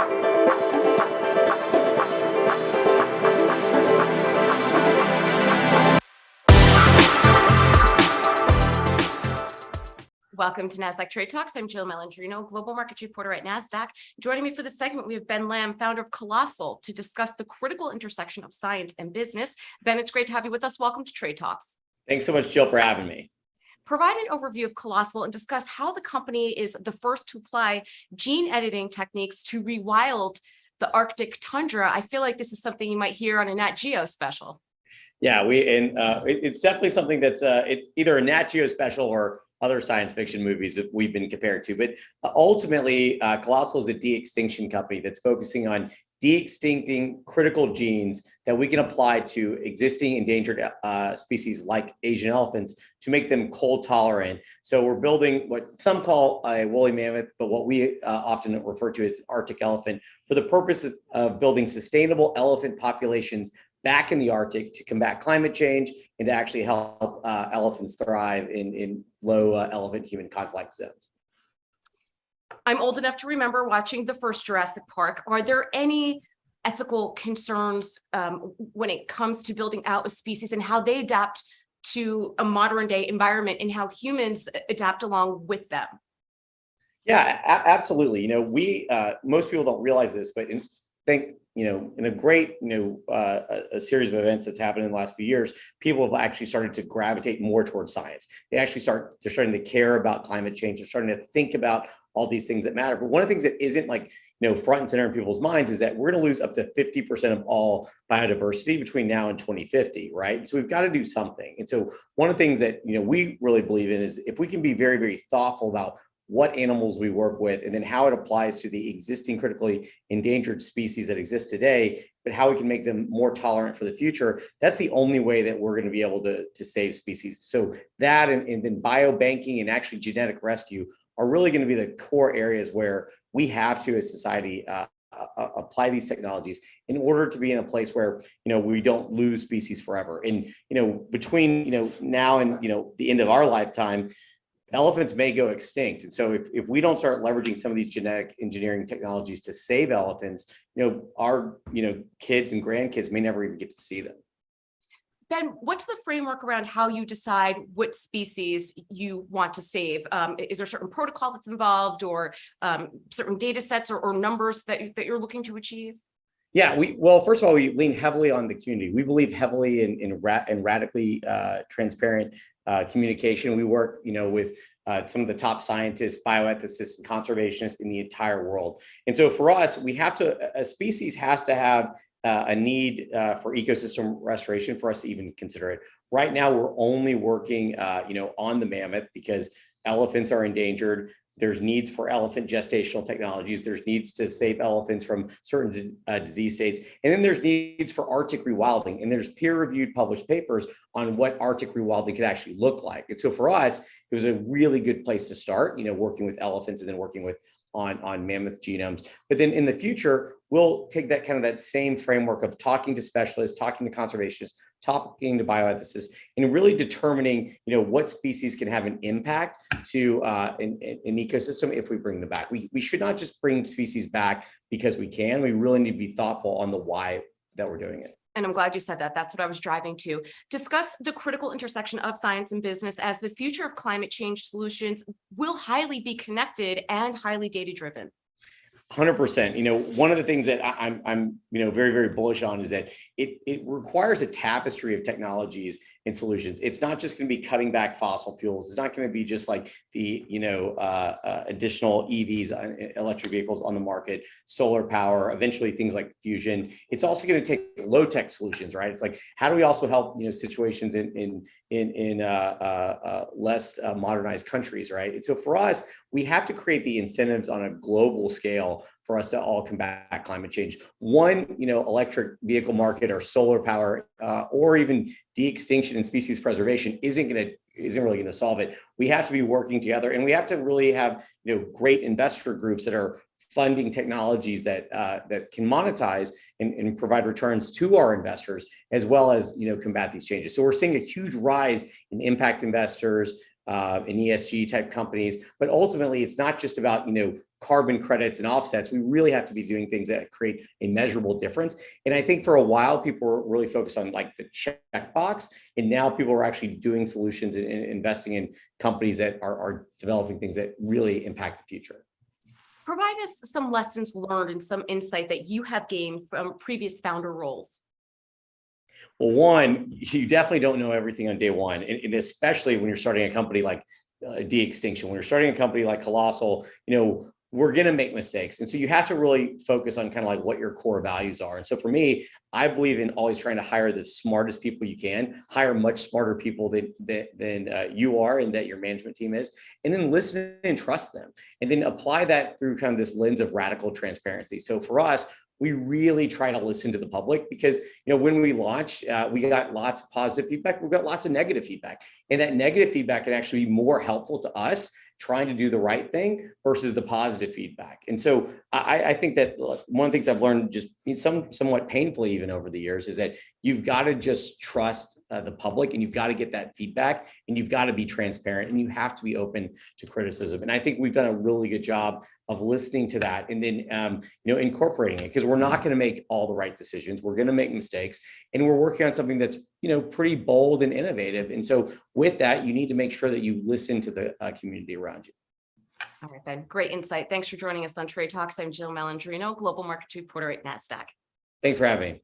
Welcome to Nasdaq Trade Talks. I'm Jill Malandrino, Global Markets Reporter at Nasdaq. Joining me for this segment, we have Ben Lamm, founder of Colossal, to discuss the critical intersection of science and business. Ben, it's great to have you with us. Welcome to Trade Talks. Thanks so much, Jill, for having me. Provide an overview of Colossal and discuss how the company is the first to apply gene editing techniques to rewild the Arctic tundra. I feel like this is something you might hear on a Nat Geo special. Yeah, it's definitely something that's it's either a Nat Geo special or other science fiction movies that we've been compared to. But ultimately, Colossal is a de-extinction company that's focusing on de-extincting critical genes that we can apply to existing endangered species like Asian elephants to make them cold tolerant. So we're building what some call a woolly mammoth, but what we often refer to as an Arctic elephant, for the purpose of building sustainable elephant populations back in the Arctic to combat climate change and to actually help elephants thrive in low elephant human conflict zones. I'm old enough to remember watching the first Jurassic Park. Are there any ethical concerns when it comes to building out a species and how they adapt to a modern day environment and how humans adapt along with them? Yeah, absolutely. You know, we most people don't realize this, but in a great, a series of events that's happened in the last few years, people have actually started to gravitate more towards science. They're starting to care about climate change. They're starting to think about all these things that matter. But one of the things that isn't front and center in people's minds is that we're going to lose up to 50% of all biodiversity between now and 2050, right? So we've got to do something. And so one of the things that, we really believe in is if we can be very, very thoughtful about what animals we work with, and then how it applies to the existing critically endangered species that exist today, but how we can make them more tolerant for the future. That's the only way that we're going to be able to save species. So that and then biobanking and actually genetic rescue are really going to be the core areas where we have to, as society, apply these technologies in order to be in a place where we don't lose species forever. And between now and the end of our lifetime, elephants may go extinct. And so if we don't start leveraging some of these genetic engineering technologies to save elephants, our kids and grandkids may never even get to see them. Ben, what's the framework around how you decide what species you want to save? Is there a certain protocol that's involved, or certain data sets or numbers that you're looking to achieve? Yeah, first of all, we lean heavily on the community. We believe heavily in radically transparent communication. We work, with some of the top scientists, bioethicists, and conservationists in the entire world. And so for us, a species has to have a need for ecosystem restoration for us to even consider it. Right now, we're only working, on the mammoth because elephants are endangered. There's needs for elephant gestational technologies. There's needs to save elephants from certain disease states. And then there's needs for Arctic rewilding. And there's peer-reviewed published papers on what Arctic rewilding could actually look like. And so for us, it was a really good place to start, working with elephants and then working on mammoth genomes. But then in the future, we'll take that same framework of talking to specialists, talking to conservationists, talking to bioethicists, and really determining, what species can have an impact to an ecosystem if we bring them back. We should not just bring species back because we can. We really need to be thoughtful on the why that we're doing it. And I'm glad you said that. That's what I was driving to. Discuss the critical intersection of science and business, as the future of climate change solutions will highly be connected and highly data-driven. 100%. One of the things that I'm very, very bullish on is that it requires a tapestry of technologies and solutions. It's not just going to be cutting back fossil fuels. It's not going to be just like the additional EVs, electric vehicles on the market, solar power, eventually things like fusion. It's also going to take low tech solutions, right? It's like, how do we also help situations in less modernized countries, right? And so for us, we have to create the incentives on a global scale for us to all combat climate change. One, electric vehicle market or solar power, or even de-extinction and species preservation isn't really going to solve it. We have to be working together, and we have to really have great investor groups that are funding technologies that can monetize and provide returns to our investors, as well as combat these changes. So we're seeing a huge rise in impact investors, and ESG type companies. But ultimately, it's not just about, carbon credits and offsets. We really have to be doing things that create a measurable difference. And I think for a while, people were really focused on like the checkbox, and now people are actually doing solutions and investing in companies that are developing things that really impact the future. Provide us some lessons learned and some insight that you have gained from previous founder roles. Well, one, you definitely don't know everything on day one, and especially when you're starting a company like de-extinction. When you're starting a company like Colossal, we're going to make mistakes. And so you have to really focus on kind of like what your core values are. And so for me, I believe in always trying to hire the smartest people you can, hire much smarter people than you are and that your management team is, and then listen and trust them. And then apply that through kind of this lens of radical transparency. So for us, we really try to listen to the public because, when we launch, we got lots of positive feedback. We've got lots of negative feedback, and that negative feedback can actually be more helpful to us trying to do the right thing versus the positive feedback. And so I think that one of the things I've learned just somewhat painfully even over the years is that you've got to just trust the public, and you've got to get that feedback, and you've got to be transparent, and you have to be open to criticism. And I think we've done a really good job of listening to that and then incorporating it, because we're not going to make all the right decisions. We're going to make mistakes, and we're working on something that's pretty bold and innovative. And so with that, you need to make sure that you listen to the community around you. All right, Ben, great insight. Thanks for joining us on Trade Talks. I'm Jill Malandrino, Global Markets Reporter at Nasdaq. Thanks for having me.